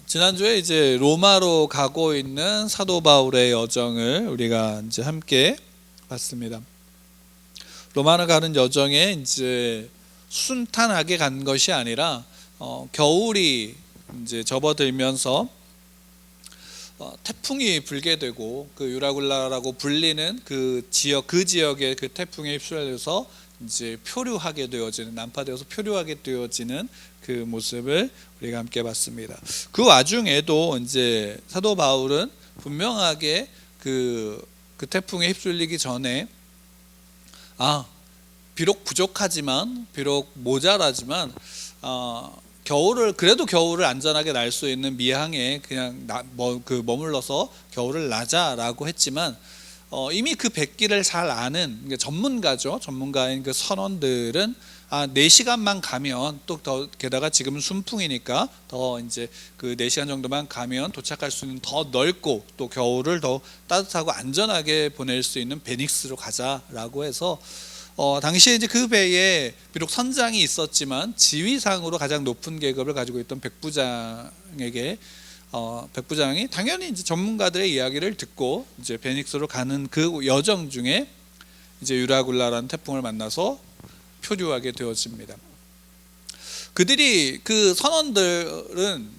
지난주에 이제 로마로 가고 있는 사도 바울의 여정을 우리가 이제 함께 봤습니다. 로마로 가는 여정에 이제 순탄하게 간 것이 아니라 겨울이 이제 접어들면서 태풍이 불게 되고 그 유라굴라라고 불리는 그 지역에 그 태풍에 휩쓸려서 이제 표류하게 되어지는, 난파되어서 표류하게 되어지는 그 모습을 우리가 함께 봤습니다. 그 와중에도 이제 사도 바울은 분명하게 그 태풍에 휩쓸리기 전에 비록 부족하지만, 비록 모자라지만 겨울을 안전하게 날 수 있는 미항에 그냥 머물러서 겨울을 나자라고 했지만, 이미 그 백기를 잘 아는 전문가인 그 선원들은 4시간만 가면, 또 더 게다가 지금은 순풍이니까 더 이제 그 4시간 정도만 가면 도착할 수 있는 더 넓고 또 겨울을 더 따뜻하고 안전하게 보낼 수 있는 베닉스로 가자라고 해서 당시에 이제 그 배에 비록 선장이 있었지만 지휘상으로 가장 높은 계급을 가지고 있던 백부장이 당연히 이제 전문가들의 이야기를 듣고 이제 베닉스로 가는 그 여정 중에 이제 유라굴라라는 태풍을 만나서 표류하게 되어집니다. 그 선원들은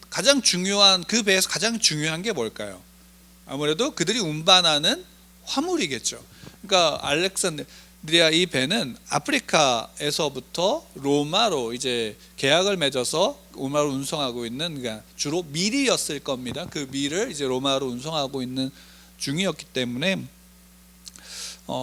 그 배에서 가장 중요한 게 뭘까요? 아무래도 그들이 운반하는 화물이겠죠. 그러니까 알렉산드리아 이 배는 아프리카에서부터 로마로 이제 계약을 맺어서 로마로 운송하고 있는, 그러니까 주로 밀이었을 겁니다. 그 밀을 이제 로마로 운송하고 있는 중이었기 때문에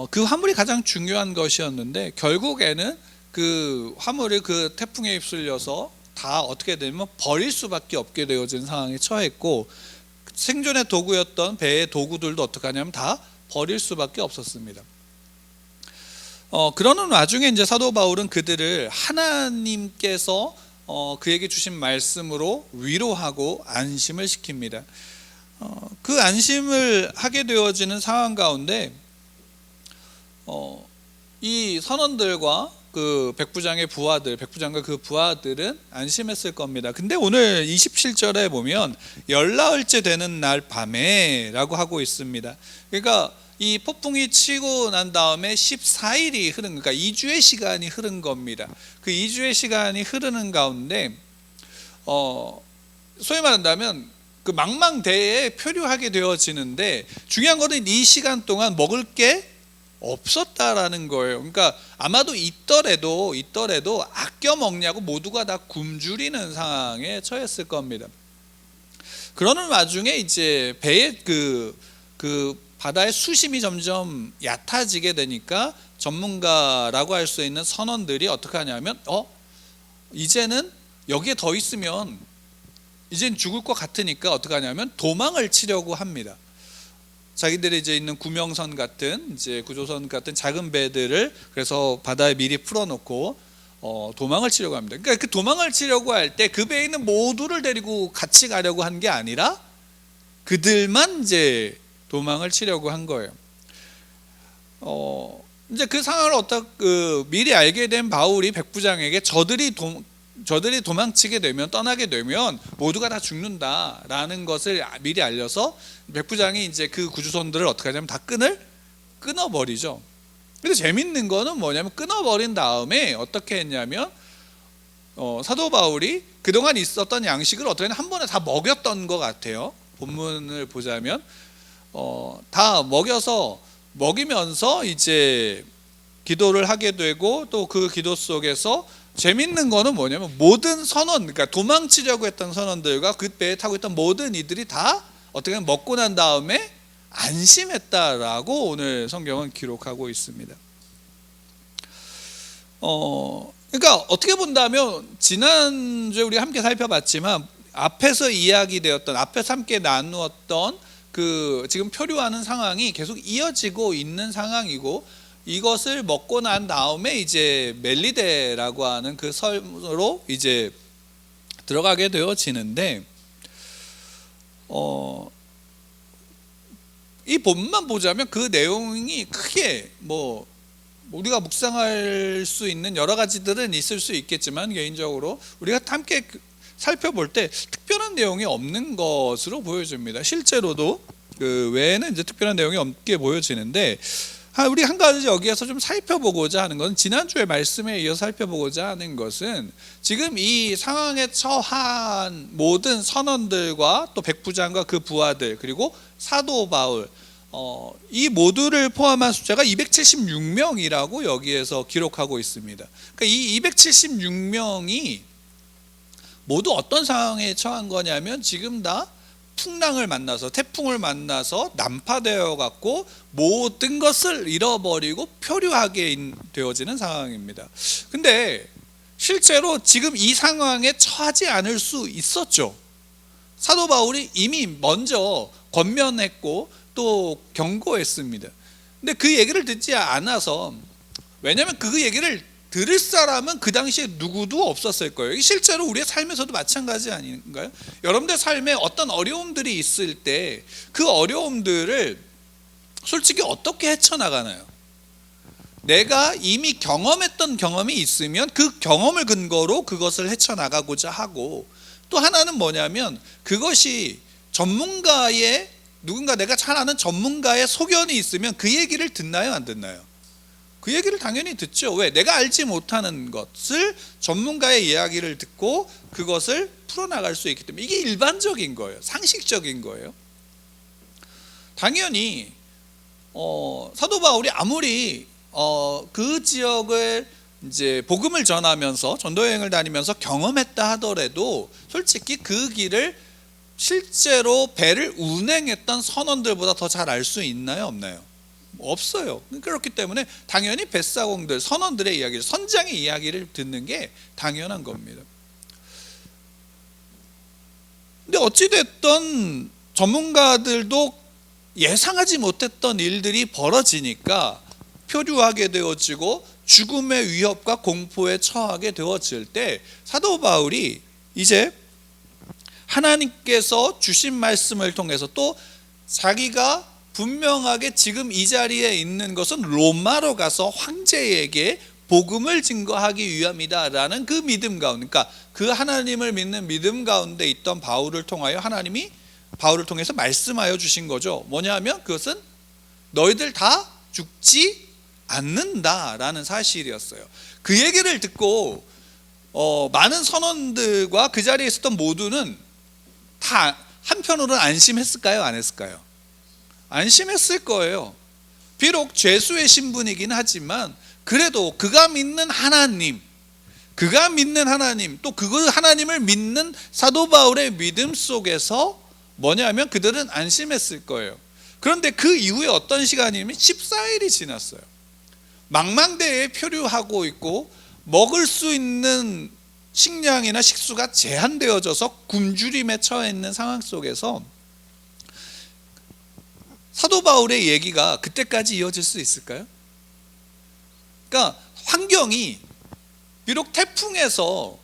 그 화물이 가장 중요한 것이었는데, 결국에는 그 화물이 그 태풍에 휩쓸려서 다 어떻게 되면 버릴 수밖에 없게 되어진 상황에 처했고, 생존의 도구였던 배의 도구들도 어떻게 하냐면 다 버릴 수밖에 없었습니다. 그러는 와중에 이제 사도 바울은 그들을 하나님께서 그에게 주신 말씀으로 위로하고 안심을 시킵니다. 그 안심을 하게 되어지는 상황 가운데 이 선원들과 그 백부장과 그 부하들은 안심했을 겁니다. 근데 오늘 27절에 보면 열나흘째 되는 날 밤에 라고 하고 있습니다. 그러니까 이 폭풍이 치고 난 다음에 14일이 그러니까 2주의 시간이 흐른 겁니다. 그 2주의 시간이 흐르는 가운데 소위 말한다면 그 망망대해에 표류하게 되어지는데, 중요한 것은 이 시간 동안 먹을 게 없었다라는 거예요. 그러니까 아마도 있더라도 아껴 먹냐고 모두가 다 굶주리는 상황에 처했을 겁니다. 그러는 와중에 이제 배의 그 바다의 수심이 점점 얕아지게 되니까 전문가라고 할 수 있는 선원들이 어떻게 하냐면 이제는 여기에 더 있으면 이젠 죽을 것 같으니까 어떻게 하냐면 도망을 치려고 합니다. 자기들이 이제 있는 구명선 같은, 이제 구조선 같은 작은 배들을 그래서 바다에 미리 풀어놓고 도망을 치려고 합니다. 그러니까 그 도망을 치려고 할 때 그 배에 있는 모두를 데리고 같이 가려고 한 게 아니라 그들만 이제 도망을 치려고 한 거예요. 이제 그 상황을 미리 알게 된 바울이 백부장에게 저들이 도망치게 되면, 떠나게 되면 모두가 다 죽는다라는 것을 미리 알려서 백부장이 이제 그 구주선들을 어떻게 하냐면 다 끊어버리죠. 근데 재밌는 거는 뭐냐면, 끊어버린 다음에 어떻게 했냐면 사도 바울이 그동안 있었던 양식을 어떻게 한 번에 다 먹였던 것 같아요. 본문을 보자면 다 먹이면서 이제 기도를 하게 되고, 또 그 기도 속에서 재밌는 거는 뭐냐면 모든 그러니까 도망치려고 했던 선원들과 그 배에 타고 있던 모든 이들이 다 어떻게 보면 먹고 난 다음에 안심했다라고 오늘 성경은 기록하고 있습니다. 그러니까 어떻게 본다면 지난주에 우리 함께 살펴봤지만 앞에서 함께 나누었던 그 지금 표류하는 상황이 계속 이어지고 있는 상황이고, 이것을 먹고 난 다음에 이제 멜리데라고 하는 그 섬으로 이제 들어가게 되어지는데, 이 본문만 보자면 그 내용이 크게 우리가 묵상할 수 있는 여러 가지들은 있을 수 있겠지만, 개인적으로 우리가 함께 살펴볼 때 특별한 내용이 없는 것으로 보여집니다. 실제로도 그 외에는 이제 특별한 내용이 없게 보여지는데, 우리 한 가지 여기에서 좀 살펴보고자 하는 것은, 지난주에 말씀에 이어서 살펴보고자 하는 것은, 지금 이 상황에 처한 모든 선원들과 또 백부장과 그 부하들, 그리고 사도 바울, 이 모두를 포함한 숫자가 276명이라고 여기에서 기록하고 있습니다. 그러니까 이 276명이 모두 어떤 상황에 처한 거냐면, 지금 다 풍랑을 만나서, 태풍을 만나서 난파되어 갖고 모든 것을 잃어버리고 표류하게 되어지는 상황입니다. 근데 실제로 지금 이 상황에 처하지 않을 수 있었죠. 사도 바울이 이미 먼저 권면했고 또 경고했습니다. 근데 그 얘기를 듣지 않아서, 왜냐하면 그 얘기를 들을 사람은 그 당시에 누구도 없었을 거예요. 실제로 우리의 삶에서도 마찬가지 아닌가요? 여러분들 삶에 어떤 어려움들이 있을 때 그 어려움들을 솔직히 어떻게 헤쳐나가나요? 내가 이미 경험했던 경험이 있으면 그 경험을 근거로 그것을 헤쳐나가고자 하고, 또 하나는 뭐냐면, 그것이 전문가의, 누군가 내가 잘 아는 전문가의 소견이 있으면 그 얘기를 듣나요, 안 듣나요? 그 얘기를 당연히 듣죠. 왜? 내가 알지 못하는 것을 전문가의 이야기를 듣고 그것을 풀어나갈 수 있기 때문에. 이게 일반적인 거예요. 상식적인 거예요. 당연히 사도 바울이 아무리 그 지역을 이제 복음을 전하면서 전도 여행을 다니면서 경험했다 하더라도, 솔직히 그 길을 실제로 배를 운행했던 선원들보다 더 잘 알 수 있나요, 없나요? 없어요. 그렇기 때문에 당연히 뱃사공들, 선원들의 이야기를, 선장의 이야기를 듣는 게 당연한 겁니다. 근데 어찌됐든 전문가들도 예상하지 못했던 일들이 벌어지니까 표류하게 되어지고 죽음의 위협과 공포에 처하게 되어질 때, 사도 바울이 이제 하나님께서 주신 말씀을 통해서, 또 자기가 분명하게 지금 이 자리에 있는 것은 로마로 가서 황제에게 복음을 증거하기 위함이다 라는 그 믿음 가운데, 그러니까 그 하나님을 믿는 믿음 가운데 있던 바울을 통하여 하나님이 바울을 통해서 말씀하여 주신 거죠. 뭐냐 하면, 그것은 너희들 다 죽지 않는다라는 사실이었어요. 그 얘기를 듣고 많은 선원들과 그 자리에 있었던 모두는 다 한편으로는 안심했을까요, 안 했을까요? 안심했을 거예요. 비록 죄수의 신분이긴 하지만 그래도 그가 믿는 하나님, 또 그 하나님을 믿는 사도 바울의 믿음 속에서 뭐냐면 그들은 안심했을 거예요. 그런데 그 이후에 어떤 시간이면 14일이 지났어요. 망망대해에 표류하고 있고 먹을 수 있는 식량이나 식수가 제한되어져서 굶주림에 처해 있는 상황 속에서 사도 바울의 얘기가 그때까지 이어질 수 있을까요? 그러니까 환경이 비록 태풍에서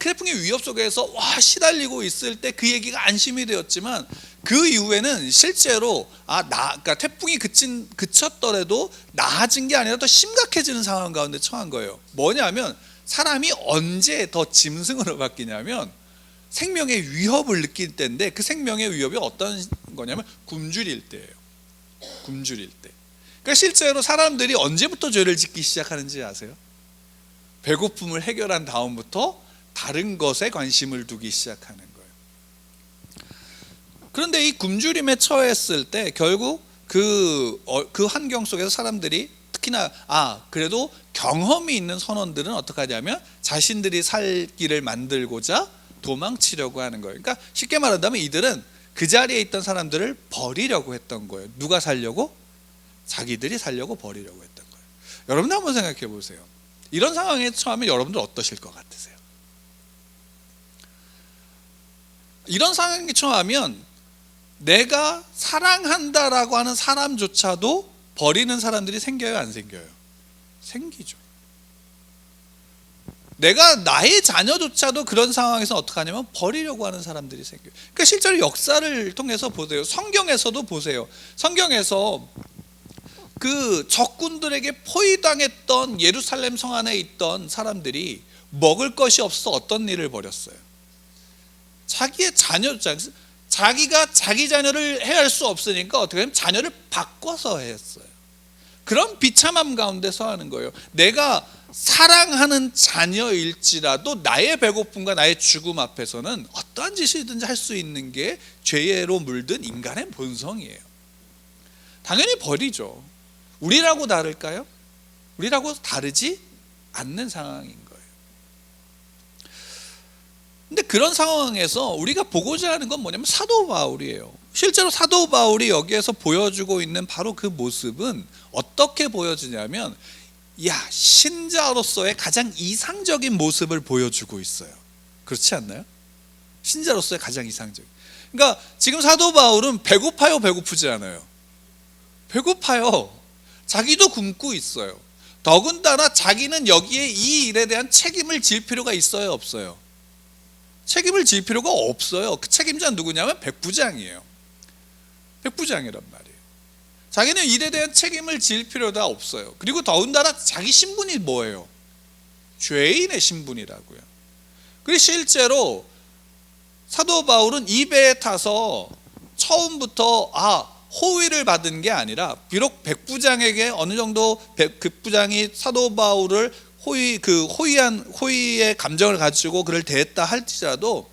태풍의 위협 속에서 시달리고 있을 때 그 얘기가 안심이 되었지만, 그 이후에는 실제로 그러니까 태풍이 그쳤더라도 나아진 게 아니라 더 심각해지는 상황 가운데 처한 거예요. 뭐냐면, 사람이 언제 더 짐승으로 바뀌냐면 생명의 위협을 느낄 때인데, 그 생명의 위협이 어떤 거냐면 굶주릴 때예요. 굶주릴 때. 그러니까 실제로 사람들이 언제부터 죄를 짓기 시작하는지 아세요? 배고픔을 해결한 다음부터 다른 것에 관심을 두기 시작하는 거예요. 그런데 이 굶주림에 처했을 때 결국 그 환경 속에서 사람들이, 특히나 그래도 경험이 있는 선원들은 어떻게 하냐면 자신들이 살 길을 만들고자 도망치려고 하는 거예요. 그러니까 쉽게 말한다면 이들은 그 자리에 있던 사람들을 버리려고 했던 거예요. 누가 살려고? 자기들이 살려고 버리려고 했던 거예요. 여러분들 한번 생각해 보세요. 이런 상황에 처하면 여러분들 어떠실 것 같으세요? 이런 상황에 처하면 내가 사랑한다라고 하는 사람조차도 버리는 사람들이 생겨요, 안 생겨요? 생기죠. 내가 나의 자녀조차도 그런 상황에서 어떻게 하냐면 버리려고 하는 사람들이 생겨요. 그러니까 실제로 역사를 통해서 보세요. 성경에서도 보세요. 성경에서 그 적군들에게 포위당했던 예루살렘 성 안에 있던 사람들이 먹을 것이 없어서 어떤 일을 벌였어요? 자기의 자기가 자기 자녀를 해할 수 없으니까 어떻게 하면 자녀를 바꿔서 했어요. 그런 비참함 가운데서 하는 거예요. 내가 사랑하는 자녀일지라도 나의 배고픔과 나의 죽음 앞에서는 어떠한 짓이든지 할 수 있는 게 죄로 물든 인간의 본성이에요. 당연히 버리죠. 우리라고 다를까요? 우리라고 다르지 않는 상황인 거예요. 근데 그런 상황에서 우리가 보고자 하는 건 뭐냐면 사도 바울이에요. 실제로 사도 바울이 여기에서 보여주고 있는 바로 그 모습은 어떻게 보여지냐면, 신자로서의 가장 이상적인 모습을 보여주고 있어요. 그렇지 않나요? 신자로서의 가장 이상적인. 그러니까 지금 사도 바울은 배고파요, 배고프지 않아요? 배고파요. 자기도 굶고 있어요. 더군다나 자기는 여기에 이 일에 대한 책임을 질 필요가 있어요, 없어요? 책임을 질 필요가 없어요. 그 책임자는 누구냐면 백부장이에요. 백부장이란 말이에요. 자기는 일에 대한 책임을 질 필요가 없어요. 그리고 더군다나 자기 신분이 뭐예요? 죄인의 신분이라고요. 그리고 실제로 사도 바울은 이 배에 타서 처음부터 호의를 받은 게 아니라, 비록 백부장에게 어느 정도 백부장이 사도 바울을 호의의 감정을 가지고 그를 대했다 할지라도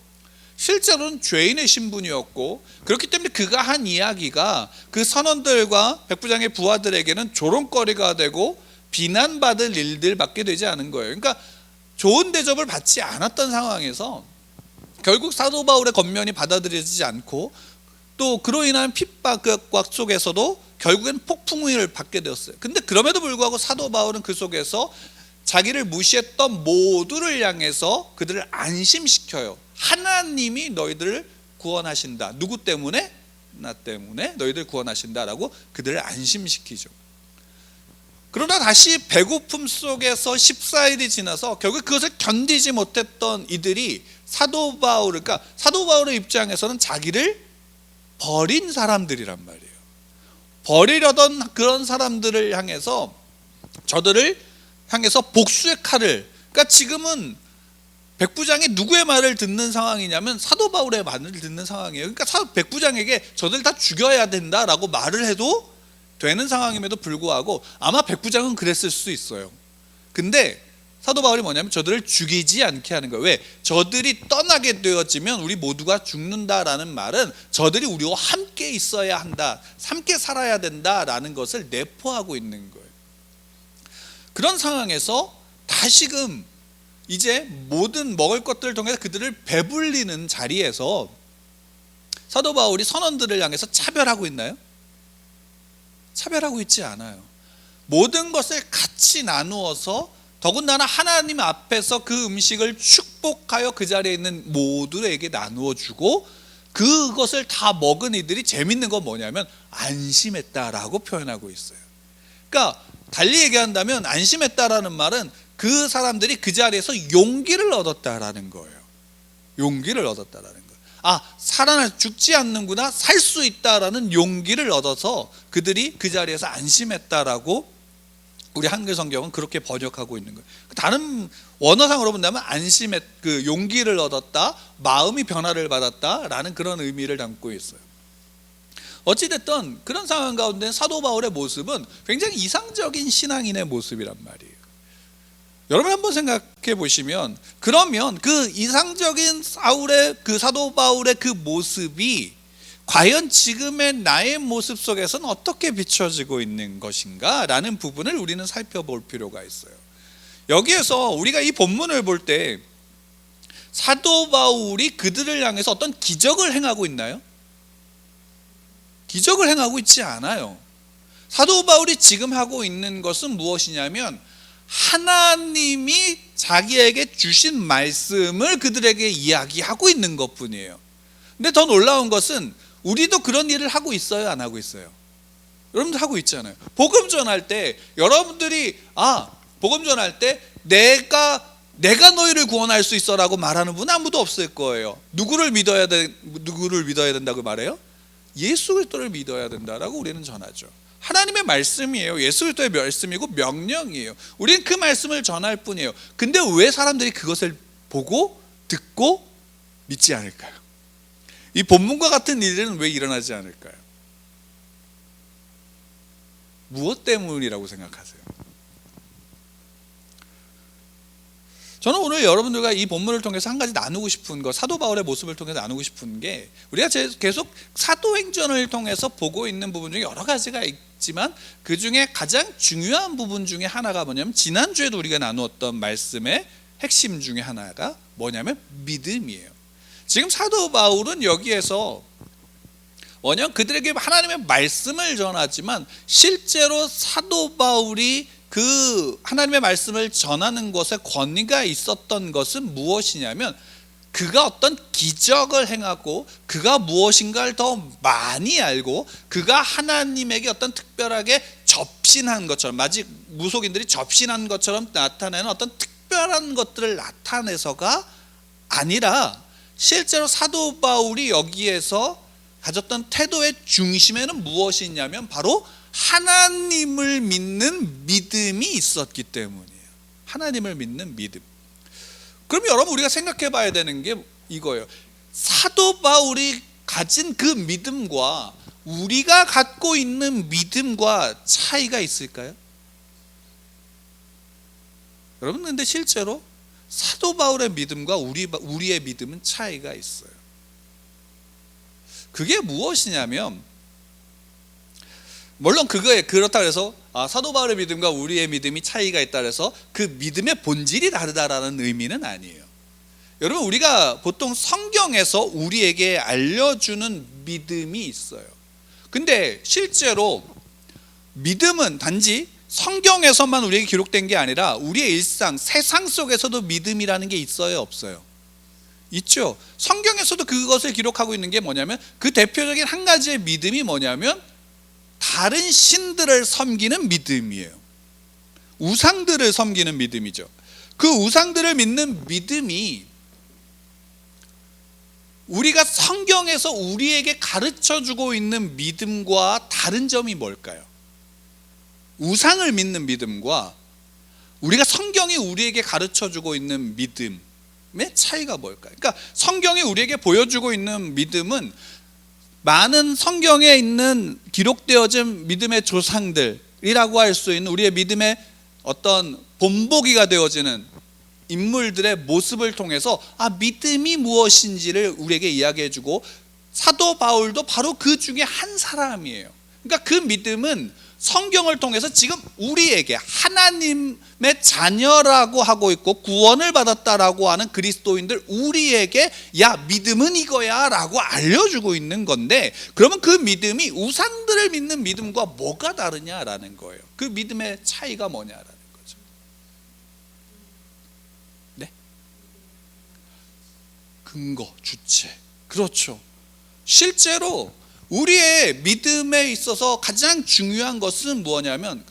실제로는 죄인의 신분이었고, 그렇기 때문에 그가 한 이야기가 그 선원들과 백부장의 부하들에게는 조롱거리가 되고 비난받을 일들밖에 되지 않은 거예요. 그러니까 좋은 대접을 받지 않았던 상황에서 결국 사도 바울의 권면이 받아들여지지 않고, 또 그로 인한 핍박 속에서도 결국엔 폭풍을 받게 되었어요. 근데 그럼에도 불구하고 사도 바울은 그 속에서 자기를 무시했던 모두를 향해서 그들을 안심시켜요. 하나님이 너희들을 구원하신다. 누구 때문에? 나 때문에 너희들 구원하신다라고 그들을 안심시키죠. 그러나 다시 배고픔 속에서 14일이 지나서 결국 그것을 견디지 못했던 이들이 사도 바울의 입장에서는 자기를 버린 사람들이란 말이에요. 버리려던 그런 사람들을 향해서, 저들을 향해서 복수의 칼을, 그러니까 지금은 백부장이 누구의 말을 듣는 상황이냐면 사도 바울의 말을 듣는 상황이에요. 그러니까 백부장에게 저들 다 죽여야 된다라고 말을 해도 되는 상황임에도 불구하고 아마 백부장은 그랬을 수 있어요. 근데 사도 바울이 뭐냐면 저들을 죽이지 않게 하는 거예요. 왜? 저들이 떠나게 되어지면 우리 모두가 죽는다라는 말은 저들이 우리와 함께 있어야 한다, 함께 살아야 된다라는 것을 내포하고 있는 거예요. 그런 상황에서 다시금 이제 모든 먹을 것들을 통해서 그들을 배불리는 자리에서 사도 바울이 선원들을 향해서 차별하고 있나요? 차별하고 있지 않아요. 모든 것을 같이 나누어서, 더군다나 하나님 앞에서 그 음식을 축복하여 그 자리에 있는 모두에게 나누어 주고, 그것을 다 먹은 이들이 재밌는 건 뭐냐면 안심했다라고 표현하고 있어요. 그러니까 달리 얘기한다면 안심했다라는 말은 그 사람들이 그 자리에서 용기를 얻었다라는 거예요. 용기를 얻었다라는 거예요. 살아나 죽지 않는구나, 살 수 있다라는 용기를 얻어서 그들이 그 자리에서 안심했다라고 우리 한글 성경은 그렇게 번역하고 있는 거예요. 다른 원어상으로 본다면 용기를 얻었다, 마음이 변화를 받았다라는 그런 의미를 담고 있어요. 어찌됐든 그런 상황 가운데 사도 바울의 모습은 굉장히 이상적인 신앙인의 모습이란 말이에요. 여러분 한번 생각해 보시면, 그러면 그 이상적인 사도 바울의 그 모습이 과연 지금의 나의 모습 속에서는 어떻게 비춰지고 있는 것인가 라는 부분을 우리는 살펴볼 필요가 있어요. 여기에서 우리가 이 본문을 볼 때 사도 바울이 그들을 향해서 어떤 기적을 행하고 있나요? 기적을 행하고 있지 않아요. 사도 바울이 지금 하고 있는 것은 무엇이냐면 하나님이 자기에게 주신 말씀을 그들에게 이야기하고 있는 것뿐이에요. 근데 더 놀라운 것은 우리도 그런 일을 하고 있어요, 안 하고 있어요? 여러분들 하고 있잖아요. 복음 전할 때 여러분들이 복음 전할 때 내가 너희를 구원할 수 있어라고 말하는 분 아무도 없을 거예요. 누구를 믿어야 된다고 말해요? 예수 그리스도를 믿어야 된다라고 우리는 전하죠. 하나님의 말씀이에요. 예수 그리스도의 말씀이고 명령이에요. 우리는 그 말씀을 전할 뿐이에요. 근데 왜 사람들이 그것을 보고 듣고 믿지 않을까요? 이 본문과 같은 일들은 왜 일어나지 않을까요? 무엇 때문이라고 생각하세요? 저는 오늘 여러분들과 이 본문을 통해서 한 가지 나누고 싶은 것, 사도 바울의 모습을 통해서 나누고 싶은 게, 우리가 계속 사도행전을 통해서 보고 있는 부분 중에 여러 가지가 있지만 그 중에 가장 중요한 부분 중에 하나가 뭐냐면, 지난주에도 우리가 나누었던 말씀의 핵심 중에 하나가 뭐냐면 믿음이에요. 지금 사도 바울은 여기에서 뭐냐면 그들에게 하나님의 말씀을 전하지만, 실제로 사도 바울이 그 하나님의 말씀을 전하는 것에 권위가 있었던 것은 무엇이냐면, 그가 어떤 기적을 행하고 그가 무엇인가를 더 많이 알고 그가 하나님에게 어떤 특별하게 접신한 것처럼, 마치 무속인들이 접신한 것처럼 나타내는 어떤 특별한 것들을 나타내서가 아니라, 실제로 사도 바울이 여기에서 가졌던 태도의 중심에는 무엇이 있냐면 바로 하나님을 믿는 믿음이 있었기 때문이에요. 하나님을 믿는 믿음. 그럼 여러분, 우리가 생각해 봐야 되는 게 이거예요. 사도 바울이 가진 그 믿음과 우리가 갖고 있는 믿음과 차이가 있을까요? 여러분, 근데 실제로 사도 바울의 믿음과 우리의 믿음은 차이가 있어요. 그게 무엇이냐면, 물론 그렇다고 해서 사도 바울의 믿음과 우리의 믿음이 차이가 있다 해서 그 믿음의 본질이 다르다라는 의미는 아니에요. 여러분, 우리가 보통 성경에서 우리에게 알려주는 믿음이 있어요. 근데 실제로 믿음은 단지 성경에서만 우리에게 기록된 게 아니라 우리의 일상, 세상 속에서도 믿음이라는 게 있어요, 없어요? 있죠. 성경에서도 그것을 기록하고 있는 게 뭐냐면, 그 대표적인 한 가지의 믿음이 뭐냐면 다른 신들을 섬기는 믿음이에요. 우상들을 섬기는 믿음이죠. 그 우상들을 믿는 믿음이 우리가 성경에서 우리에게 가르쳐주고 있는 믿음과 다른 점이 뭘까요? 우상을 믿는 믿음과 우리가 성경이 우리에게 가르쳐주고 있는 믿음의 차이가 뭘까요? 그러니까 성경이 우리에게 보여주고 있는 믿음은 많은 성경에 있는 기록되어진 믿음의 조상들이라고 할 수 있는 우리의 믿음의 어떤 본보기가 되어지는 인물들의 모습을 통해서 믿음이 무엇인지를 우리에게 이야기해주고, 사도 바울도 바로 그 중에 한 사람이에요. 그러니까 그 믿음은 성경을 통해서 지금 우리에게 하나님의 자녀라고 하고 있고 구원을 받았다라고 하는 그리스도인들 우리에게 믿음은 이거야 라고 알려주고 있는 건데, 그러면 그 믿음이 우상들을 믿는 믿음과 뭐가 다르냐라는 거예요. 그 믿음의 차이가 뭐냐라는 거죠. 네? 근거, 주체. 그렇죠. 실제로 우리의 믿음에 있어서 가장 중요한 것은 뭐냐면,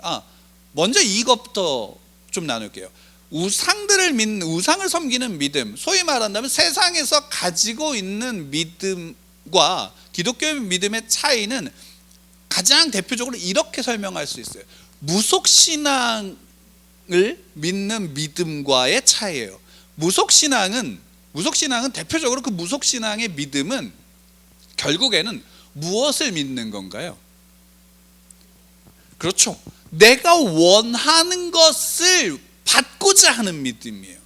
먼저 이것부터 좀 나눌게요. 우상을 섬기는 믿음, 소위 말한다면 세상에서 가지고 있는 믿음과 기독교의 믿음의 차이는 가장 대표적으로 이렇게 설명할 수 있어요. 무속신앙을 믿는 믿음과의 차이예요. 무속신앙은 대표적으로 그 무속신앙의 믿음은 결국에는 무엇을 믿는 건가요? 그렇죠. 내가 원하는 것을 받고자 하는 믿음이에요.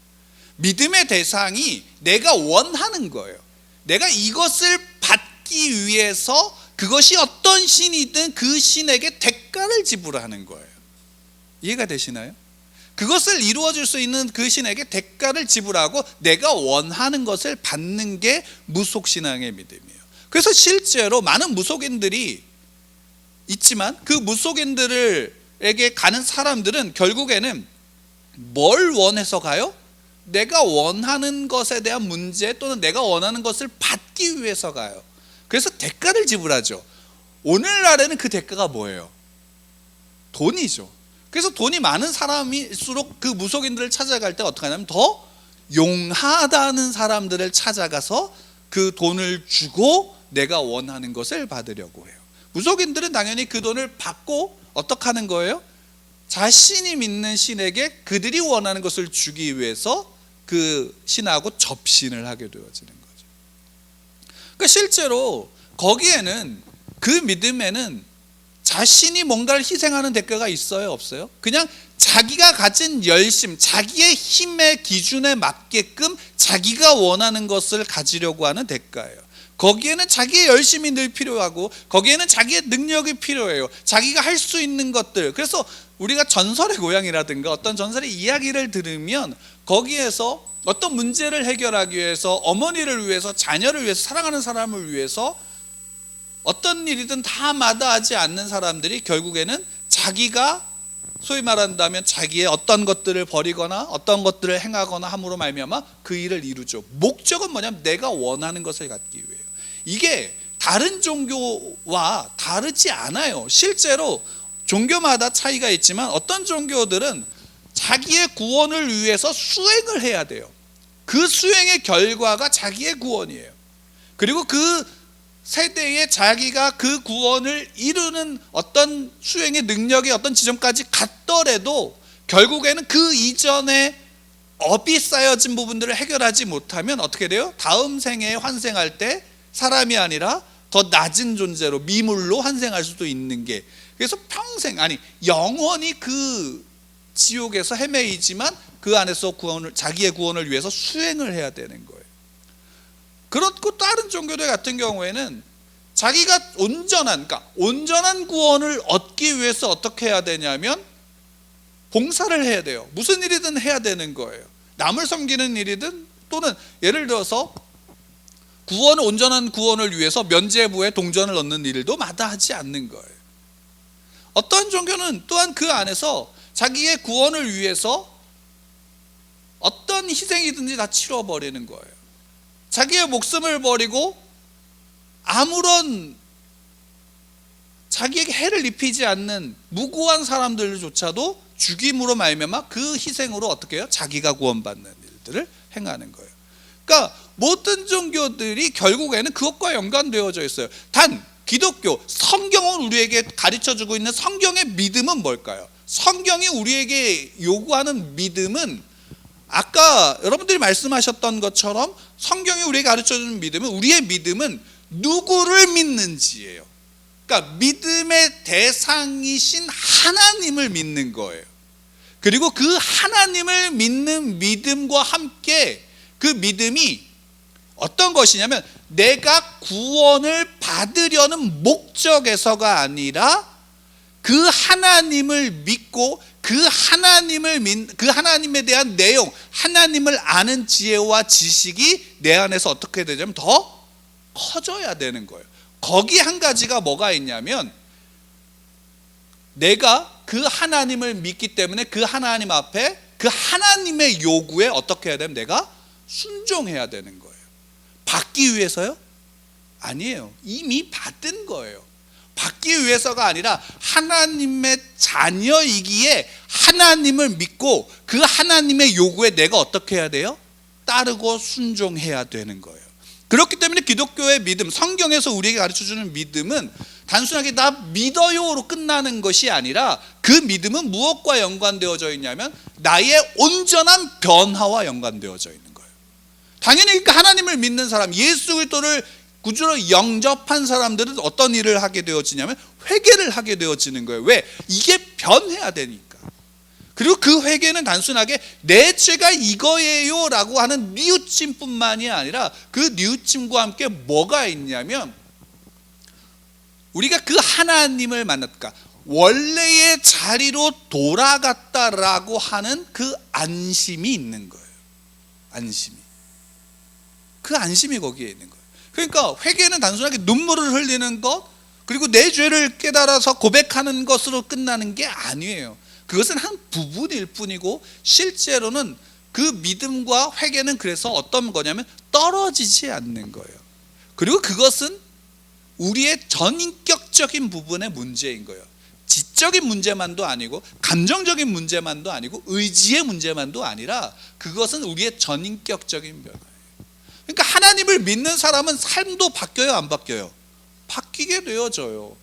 믿음의 대상이 내가 원하는 거예요. 내가 이것을 받기 위해서 그것이 어떤 신이든 그 신에게 대가를 지불하는 거예요. 이해가 되시나요? 그것을 이루어질 수 있는 그 신에게 대가를 지불하고 내가 원하는 것을 받는 게 무속신앙의 믿음이에요. 그래서 실제로 많은 무속인들이 있지만 그 무속인들에게 가는 사람들은 결국에는 뭘 원해서 가요? 내가 원하는 것에 대한 문제 또는 내가 원하는 것을 받기 위해서 가요. 그래서 대가를 지불하죠. 오늘날에는 그 대가가 뭐예요? 돈이죠. 그래서 돈이 많은 사람일수록 그 무속인들을 찾아갈 때 어떻게 하냐면 더 용하다는 사람들을 찾아가서 그 돈을 주고 내가 원하는 것을 받으려고 해요. 무속인들은 당연히 그 돈을 받고 어떻게 하는 거예요? 자신이 믿는 신에게 그들이 원하는 것을 주기 위해서 그 신하고 접신을 하게 되어지는 거죠. 그러니까 실제로 거기에는, 그 믿음에는 자신이 뭔가를 희생하는 대가가 있어요, 없어요? 그냥 자기가 가진 열심, 자기의 힘의 기준에 맞게끔 자기가 원하는 것을 가지려고 하는 대가예요. 거기에는 자기의 열심이 늘 필요하고, 거기에는 자기의 능력이 필요해요. 자기가 할 수 있는 것들. 그래서 우리가 전설의 고향이라든가 어떤 전설의 이야기를 들으면 거기에서 어떤 문제를 해결하기 위해서, 어머니를 위해서, 자녀를 위해서, 사랑하는 사람을 위해서 어떤 일이든 다 마다하지 않는 사람들이 결국에는 자기가, 소위 말한다면 자기의 어떤 것들을 버리거나 어떤 것들을 행하거나 함으로 말미암아 그 일을 이루죠. 목적은 뭐냐면 내가 원하는 것을 갖기 위해요. 이게 다른 종교와 다르지 않아요. 실제로 종교마다 차이가 있지만 어떤 종교들은 자기의 구원을 위해서 수행을 해야 돼요. 그 수행의 결과가 자기의 구원이에요. 그리고 그 세대에 자기가 그 구원을 이루는 어떤 수행의 능력의 어떤 지점까지 갔더라도 결국에는 그 이전에 업이 쌓여진 부분들을 해결하지 못하면 어떻게 돼요? 다음 생에 환생할 때 사람이 아니라 더 낮은 존재로, 미물로 환생할 수도 있는 게, 그래서 평생, 아니 영원히 그 지옥에서 헤매이지만 그 안에서 자기의 구원을 위해서 수행을 해야 되는 거예요. 그렇고 다른 종교들 같은 경우에는 자기가 온전한 구원을 얻기 위해서 어떻게 해야 되냐면 봉사를 해야 돼요. 무슨 일이든 해야 되는 거예요. 남을 섬기는 일이든, 또는 예를 들어서 온전한 구원을 위해서 면죄부에 동전을 넣는 일도 마다하지 않는 거예요. 어떤 종교는 또한 그 안에서 자기의 구원을 위해서 어떤 희생이든지 다 치러버리는 거예요. 자기의 목숨을 버리고 아무런 자기에게 해를 입히지 않는 무고한 사람들조차도 죽임으로 말미암아 그 희생으로 어떻게 해요? 자기가 구원받는 일들을 행하는 거예요. 그러니까 모든 종교들이 결국에는 그것과 연관되어져 있어요. 단 기독교, 성경은 우리에게 가르쳐주고 있는 성경의 믿음은 뭘까요? 성경이 우리에게 요구하는 믿음은, 아까 여러분들이 말씀하셨던 것처럼 성경이 우리에게 가르쳐주는 믿음은, 우리의 믿음은 누구를 믿는지예요. 그러니까 믿음의 대상이신 하나님을 믿는 거예요. 그리고 그 하나님을 믿는 믿음과 함께 그 믿음이 어떤 것이냐면 내가 구원을 받으려는 목적에서가 아니라 그 하나님을 믿고 그 하나님에 대한 내용, 하나님을 아는 지혜와 지식이 내 안에서 어떻게 되냐면 더 커져야 되는 거예요. 거기 한 가지가 뭐가 있냐면 내가 그 하나님을 믿기 때문에 그 하나님 앞에, 그 하나님의 요구에 어떻게 해야 되면 내가 순종해야 되는 거예요. 받기 위해서요? 아니에요. 이미 받은 거예요. 받기 위해서가 아니라 하나님의 자녀이기에 하나님을 믿고 그 하나님의 요구에 내가 어떻게 해야 돼요? 따르고 순종해야 되는 거예요. 그렇기 때문에 기독교의 믿음, 성경에서 우리에게 가르쳐주는 믿음은 단순하게 나 믿어요로 끝나는 것이 아니라 그 믿음은 무엇과 연관되어져 있냐면 나의 온전한 변화와 연관되어져 있는 거예요. 당연히 그러니까 하나님을 믿는 사람, 예수 그리스도를 구주로 영접한 사람들은 어떤 일을 하게 되어지냐면 회개를 하게 되어지는 거예요. 왜? 이게 변해야 되니까. 그리고 그 회개는 단순하게 내 죄가 이거예요 라고 하는 뉘우침뿐만이 아니라 그 뉘우침과 함께 뭐가 있냐면 우리가 그 하나님을 만났까, 원래의 자리로 돌아갔다라고 하는 그 안심이 있는 거예요. 안심이. 그 안심이 거기에 있는 거예요. 그러니까 회개는 단순하게 눈물을 흘리는 것, 그리고 내 죄를 깨달아서 고백하는 것으로 끝나는 게 아니에요. 그것은 한 부분일 뿐이고 실제로는 그 믿음과 회개는 그래서 어떤 거냐면 떨어지지 않는 거예요. 그리고 그것은 우리의 전인격적인 부분의 문제인 거예요. 지적인 문제만도 아니고 감정적인 문제만도 아니고 의지의 문제만도 아니라 그것은 우리의 전인격적인 변화예요. 그러니까 하나님을 믿는 사람은 삶도 바뀌어요, 안 바뀌어요? 바뀌게 되어져요.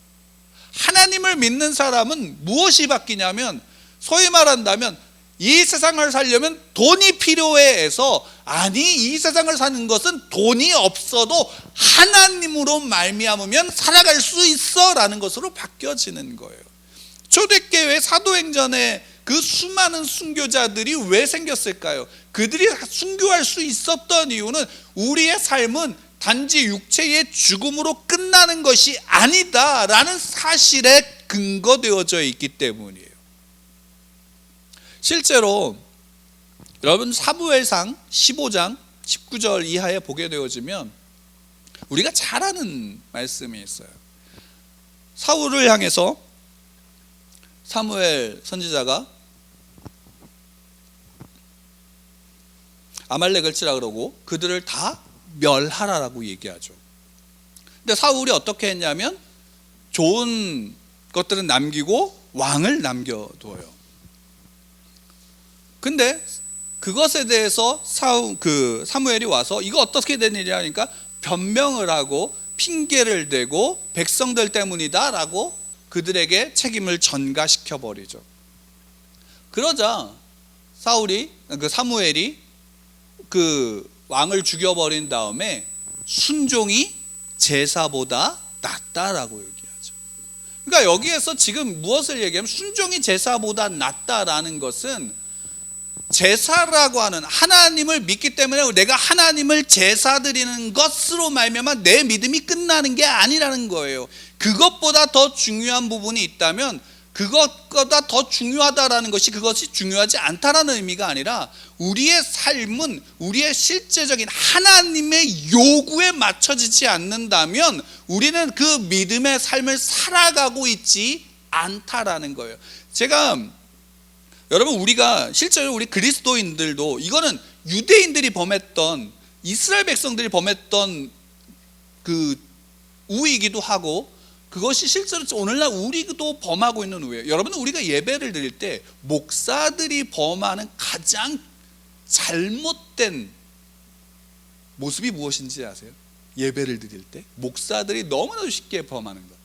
하나님을 믿는 사람은 무엇이 바뀌냐면, 소위 말한다면 이 세상을 살려면 돈이 필요해서, 아니 이 세상을 사는 것은 돈이 없어도 하나님으로 말미암으면 살아갈 수 있어 라는 것으로 바뀌어지는 거예요. 초대교회 사도행전에 그 수많은 순교자들이 왜 생겼을까요? 그들이 순교할 수 있었던 이유는 우리의 삶은 단지 육체의 죽음으로 끝나는 것이 아니다라는 사실에 근거되어져 있기 때문이에요. 실제로 여러분 사무엘상 15장 19절 이하에 보게 되어지면 우리가 잘 아는 말씀이 있어요. 사울을 향해서 사무엘 선지자가 아말렉을 치라 그러고 그들을 다 멸하라라고 얘기하죠. 근데 사울이 어떻게 했냐면 좋은 것들은 남기고 왕을 남겨둬요. 근데 그것에 대해서 사무엘이 와서 이거 어떻게 된 일이야 하니까 변명을 하고 핑계를 대고 백성들 때문이다 라고 그들에게 책임을 전가시켜 버리죠. 그러자 사무엘이 그 왕을 죽여버린 다음에 순종이 제사보다 낫다라고 얘기하죠. 그러니까 여기에서 지금 무엇을 얘기하면, 순종이 제사보다 낫다라는 것은 제사라고 하는, 하나님을 믿기 때문에 내가 하나님을 제사 드리는 것으로 말미암아 내 믿음이 끝나는 게 아니라는 거예요. 그것보다 더 중요한 부분이 있다면 그것보다 더 중요하다라는 것이 그것이 중요하지 않다라는 의미가 아니라, 우리의 삶은 우리의 실제적인 하나님의 요구에 맞춰지지 않는다면 우리는 그 믿음의 삶을 살아가고 있지 않다라는 거예요. 여러분, 우리가 실제로 우리 그리스도인들도, 이거는 유대인들이 범했던, 이스라엘 백성들이 범했던 그 우이기도 하고, 그것이 실제로 오늘날 우리도 범하고 있는 우예요. 여러분, 우리가 예배를 드릴 때 목사들이 범하는 가장 잘못된 모습이 무엇인지 아세요? 예배를 드릴 때 목사들이 너무나도 쉽게 범하는 것.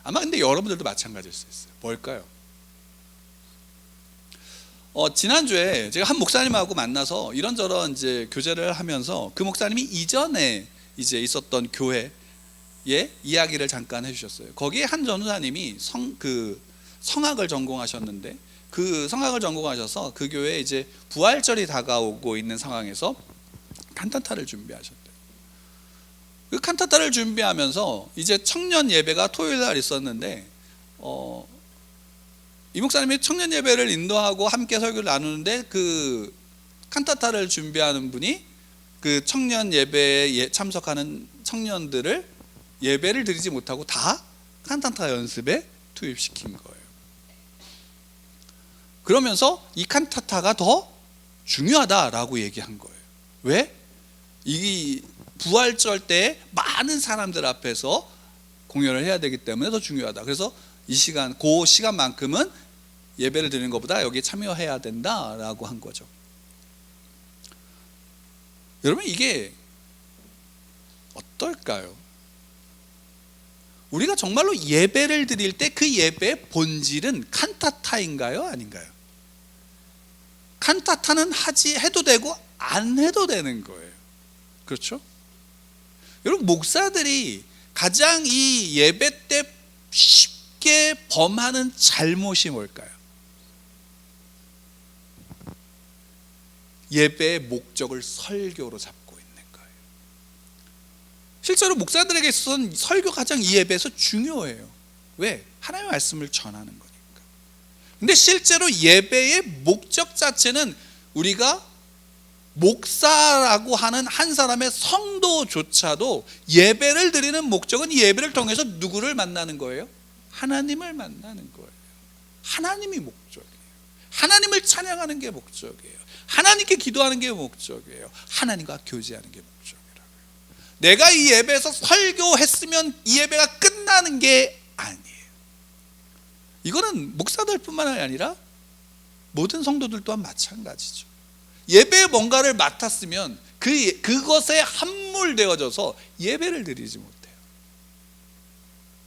아마 근데 여러분들도 마찬가지일 수 있어요. 뭘까요? 지난주에 제가 한 목사님하고 만나서 이런저런 이제 교제를 하면서 그 목사님이 이전에 이제 있었던 교회의 이야기를 잠깐 해주셨어요. 거기에 한 전도사님이 성악을 전공하셨는데, 그 성악을 전공하셔서 그 교회에 이제 부활절이 다가오고 있는 상황에서 칸타타를 준비하셨대요. 그 칸타타를 준비하면서 이제 청년 예배가 토요일 날 있었는데, 이 목사님이 청년 예배를 인도하고 함께 설교를 나누는데, 그 칸타타를 준비하는 분이 그 청년 예배에 참석하는 청년들을 예배를 드리지 못하고 다 칸타타 연습에 투입시킨 거예요. 그러면서 이 칸타타가 더 중요하다라고 얘기한 거예요. 왜? 이 부활절 때 많은 사람들 앞에서 공연을 해야 되기 때문에 더 중요하다. 그래서 그 시간만큼은 예배를 드리는 것보다 여기에 참여해야 된다라고 한 거죠. 여러분, 이게 어떨까요? 우리가 정말로 예배를 드릴 때 그 예배의 본질은 칸타타인가요? 아닌가요? 칸타타는 해도 되고 안 해도 되는 거예요. 그렇죠? 여러분, 목사들이 가장 이 예배 때 쉽게 범하는 잘못이 뭘까요? 예배의 목적을 설교로 잡고 있는 거예요. 실제로 목사들에게 있어서는 설교가 가장 이 예배에서 중요해요. 왜? 하나님의 말씀을 전하는 거니까. 근데 실제로 예배의 목적 자체는, 우리가 목사라고 하는 한 사람의 성도조차도 예배를 드리는 목적은 이 예배를 통해서 누구를 만나는 거예요? 하나님을 만나는 거예요. 하나님이 목적이에요. 하나님을 찬양하는 게 목적이에요. 하나님께 기도하는 게 목적이에요. 하나님과 교제하는 게 목적이라고요. 내가 이 예배에서 설교했으면 이 예배가 끝나는 게 아니에요. 이거는 목사들뿐만 아니라 모든 성도들 또한 마찬가지죠. 예배에 뭔가를 맡았으면 그것에 함몰되어져서 예배를 드리지 못해요.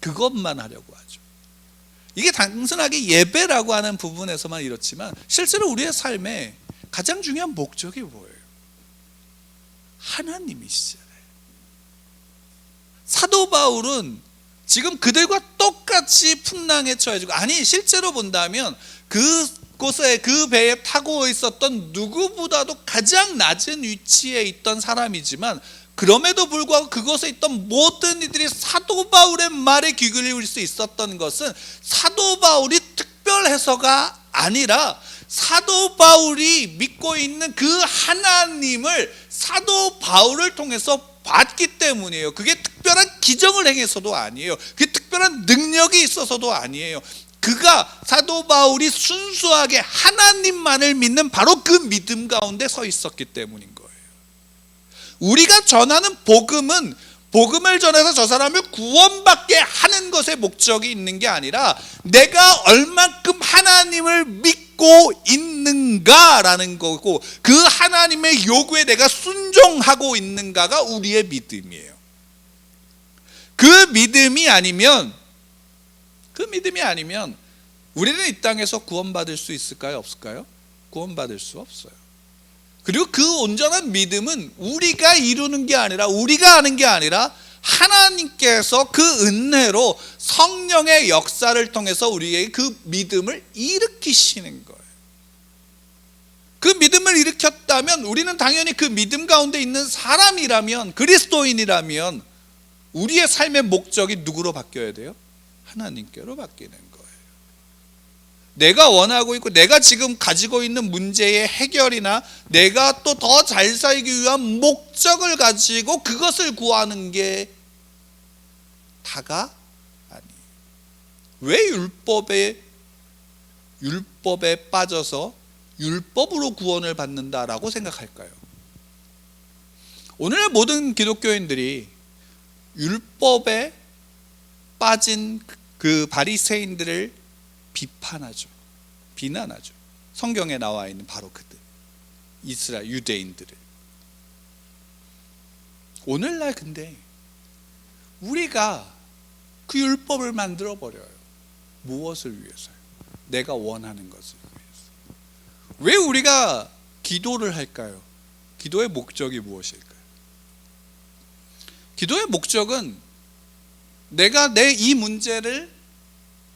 그것만 하려고 하죠. 이게 단순하게 예배라고 하는 부분에서만 이렇지만 실제로 우리의 삶에 가장 중요한 목적이 뭐예요? 하나님이시잖아요. 사도 바울은 지금 그들과 똑같이 풍랑에 처해지고, 아니 실제로 본다면 그곳에 그 배에 타고 있었던 누구보다도 가장 낮은 위치에 있던 사람이지만 그럼에도 불구하고 그곳에 있던 모든 이들이 사도 바울의 말에 귀 기울일 수 있었던 것은 사도 바울이 특별해서가 아니라 사도 바울이 믿고 있는 그 하나님을 사도 바울을 통해서 봤기 때문이에요. 그게 특별한 기적을 행해서도 아니에요. 그게 특별한 능력이 있어서도 아니에요. 그가 사도 바울이 순수하게 하나님만을 믿는 바로 그 믿음 가운데 서 있었기 때문인 거예요. 우리가 전하는 복음은 복음을 전해서 저 사람을 구원받게 하는 것에 목적이 있는 게 아니라 내가 얼만큼 하나님을 믿고 있는가라는 거고, 그 하나님의 요구에 내가 순종하고 있는가가 우리의 믿음이에요. 그 믿음이 아니면 우리는 이 땅에서 구원받을 수 있을까요? 없을까요? 구원받을 수 없어요. 그리고 그 온전한 믿음은 우리가 이루는 게 아니라, 우리가 하는 게 아니라 하나님께서 그 은혜로 성령의 역사를 통해서 우리에게 그 믿음을 일으키시는 거예요. 그 믿음을 일으켰다면 우리는 당연히 그 믿음 가운데 있는 사람이라면, 그리스도인이라면 우리의 삶의 목적이 누구로 바뀌어야 돼요? 하나님께로 바뀌는 거예요. 내가 원하고 있고 내가 지금 가지고 있는 문제의 해결이나 내가 또 더 잘 살기 위한 목적을 가지고 그것을 구하는 게 다가 아니에요. 왜 율법에 빠져서 율법으로 구원을 받는다라고 생각할까요? 오늘날 모든 기독교인들이 율법에 빠진 그 바리새인들을 비판하죠. 비난하죠. 성경에 나와 있는 바로 그들, 이스라엘 유대인들을. 오늘날 근데 우리가 그 율법을 만들어 버려요. 무엇을 위해서요? 내가 원하는 것을 위해서. 왜 우리가 기도를 할까요? 기도의 목적이 무엇일까요? 기도의 목적은 내가 내 이 문제를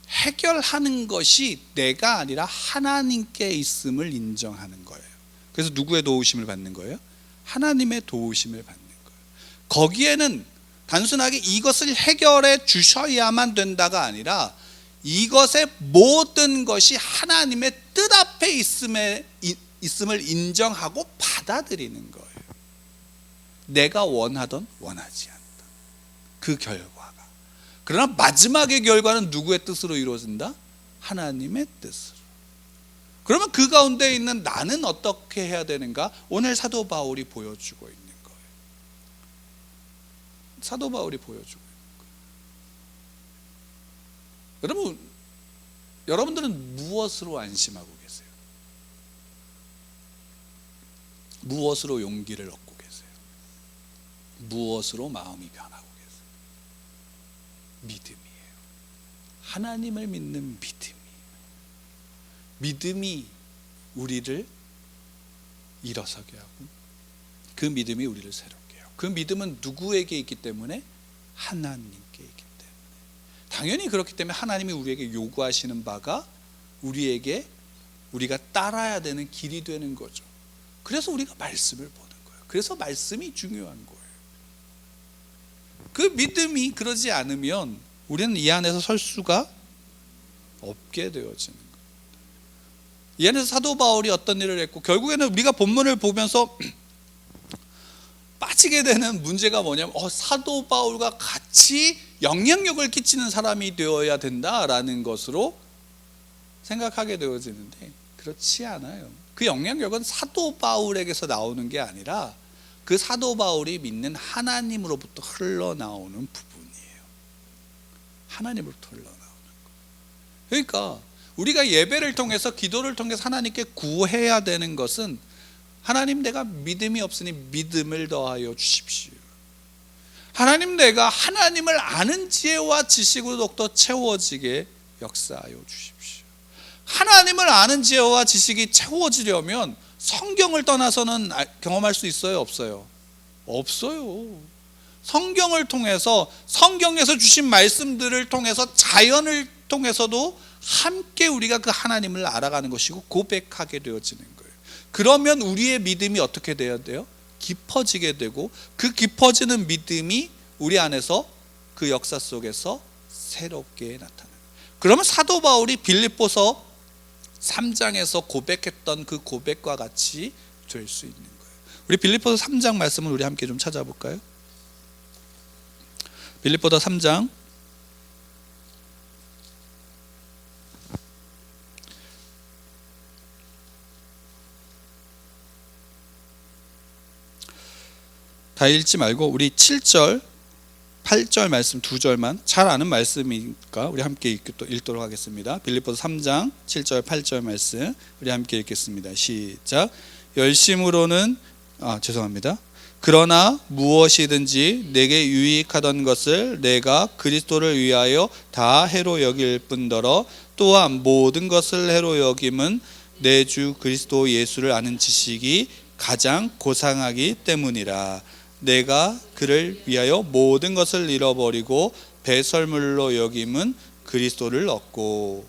해결하는 것이 내가 아니라 하나님께 있음을 인정하는 거예요. 그래서 누구의 도우심을 받는 거예요? 하나님의 도우심을 받는 거예요. 거기에는 단순하게 이것을 해결해 주셔야만 된다가 아니라 이것의 모든 것이 하나님의 뜻 앞에 있음을 인정하고 받아들이는 거예요. 내가 원하던 원하지 않던 그 결과가. 그러나 마지막의 결과는 누구의 뜻으로 이루어진다? 하나님의 뜻으로. 그러면 그 가운데 있는 나는 어떻게 해야 되는가? 오늘 사도 바울이 보여주고 있는 거예요. 사도 바울이 보여주고 있는 거예요. 여러분들은 무엇으로 안심하고 계세요? 무엇으로 용기를 얻고 계세요? 무엇으로 마음이 변하고 계세요? 믿음이에요. 하나님을 믿는 믿음이에요. 믿음이 우리를 일어서게 하고 그 믿음이 우리를 새롭게 해요. 그 믿음은 누구에게 있기 때문에? 하나님께 있기 때문에. 당연히 그렇기 때문에 하나님이 우리에게 요구하시는 바가 우리가 따라야 되는 길이 되는 거죠. 그래서 우리가 말씀을 보는 거예요. 그래서 말씀이 중요한 거예요. 그 믿음이 그러지 않으면 우리는 이 안에서 설 수가 없게 되어지는 거예요. 이 안에서 사도 바울이 어떤 일을 했고, 결국에는 우리가 본문을 보면서 빠지게 되는 문제가 뭐냐면 사도 바울과 같이 영향력을 끼치는 사람이 되어야 된다라는 것으로 생각하게 되어지는데 그렇지 않아요. 그 영향력은 사도 바울에게서 나오는 게 아니라 그 사도 바울이 믿는 하나님으로부터 흘러나오는 부분이에요. 하나님으로부터 흘러나오는 거. 그러니까 우리가 예배를 통해서, 기도를 통해서 하나님께 구해야 되는 것은 하나님, 내가 믿음이 없으니 믿음을 더하여 주십시오. 하나님, 내가 하나님을 아는 지혜와 지식으로 더욱더 채워지게 역사하여 주십시오. 하나님을 아는 지혜와 지식이 채워지려면 성경을 떠나서는 경험할 수 있어요, 없어요? 없어요. 성경을 통해서, 성경에서 주신 말씀들을 통해서, 자연을 통해서도 함께 우리가 그 하나님을 알아가는 것이고 고백하게 되어지는 거예요. 그러면 우리의 믿음이 어떻게 되어야 돼요? 깊어지게 되고, 그 깊어지는 믿음이 우리 안에서 그 역사 속에서 새롭게 나타나요. 그러면 사도 바울이 빌립보서 3장에서 고백했던 그 고백과 같이 될 수 있는 거예요. 우리 빌립보서 3장 말씀을 우리 함께 좀 찾아볼까요? 빌립보서 3장 다 읽지 말고 우리 7절 8절 말씀 두 절만, 잘 아는 말씀이니까 우리 함께 읽도록 하겠습니다. 빌립보서 3장 7절 8절 말씀 우리 함께 읽겠습니다. 시작. 열심으로는 그러나 무엇이든지 내게 유익하던 것을 내가 그리스도를 위하여 다 해로 여길 뿐더러 또한 모든 것을 해로 여김은 내 주 그리스도 예수를 아는 지식이 가장 고상하기 때문이라. 내가 그를 위하여 모든 것을 잃어버리고 배설물로 여김은 그리스도를 얻고.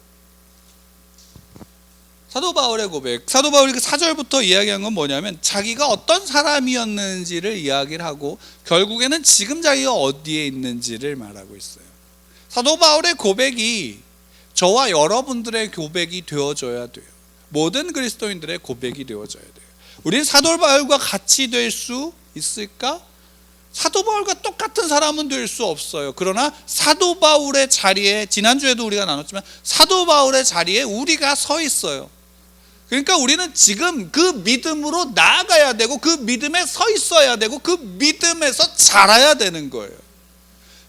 사도 바울의 고백, 사도 바울이 그 4절부터 이야기한 건 뭐냐면 자기가 어떤 사람이었는지를 이야기를 하고 결국에는 지금 자기가 어디에 있는지를 말하고 있어요. 사도 바울의 고백이 저와 여러분들의 고백이 되어줘야 돼요. 모든 그리스도인들의 고백이 되어줘야 돼요. 우리는 사도 바울과 같이 될 수 있을까? 사도 바울과 똑같은 사람은 될 수 없어요. 그러나 사도 바울의 자리에, 지난주에도 우리가 나눴지만 사도 바울의 자리에 우리가 서 있어요. 그러니까 우리는 지금 그 믿음으로 나아가야 되고 그 믿음에 서 있어야 되고 그 믿음에서 자라야 되는 거예요.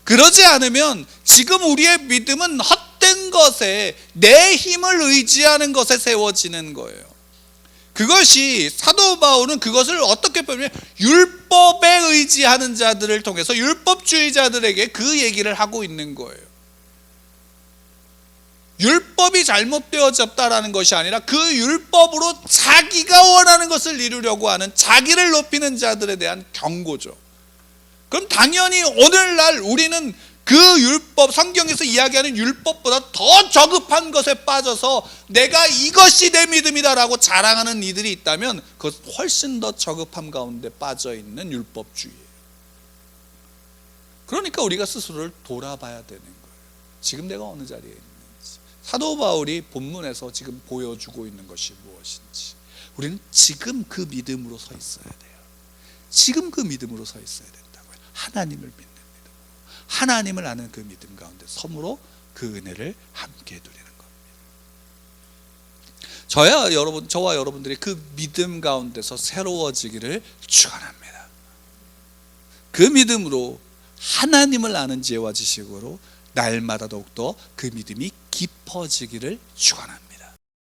그러지 않으면 지금 우리의 믿음은 헛된 것에, 내 힘을 의지하는 것에 세워지는 거예요. 그것이 사도 바울은 그것을 어떻게 보면 율법에 의지하는 자들을 통해서 율법주의자들에게 그 얘기를 하고 있는 거예요. 율법이 잘못되어졌다라는 것이 아니라 그 율법으로 자기가 원하는 것을 이루려고 하는, 자기를 높이는 자들에 대한 경고죠. 그럼 당연히 오늘날 우리는 그 율법, 성경에서 이야기하는 율법보다 더 저급한 것에 빠져서 내가 이것이 내 믿음이다라고 자랑하는 이들이 있다면 그것 훨씬 더 저급함 가운데 빠져있는 율법주의예요. 그러니까 우리가 스스로를 돌아봐야 되는 거예요. 지금 내가 어느 자리에 있는지. 사도 바울이 본문에서 지금 보여주고 있는 것이 무엇인지, 우리는 지금 그 믿음으로 서 있어야 돼요. 지금 그 믿음으로 서 있어야 된다고요. 하나님을 믿는 믿음, 하나님을 아는 그 믿음 가운데 섬으로 그 은혜를 함께 누리는 겁니다. 저와 여러분들이 그 믿음 가운데서 새로워지기를 축원합니다. 그 믿음으로 하나님을 아는 지혜와 지식으로 날마다 더욱더 그 믿음이 깊어지기를 축원합니다.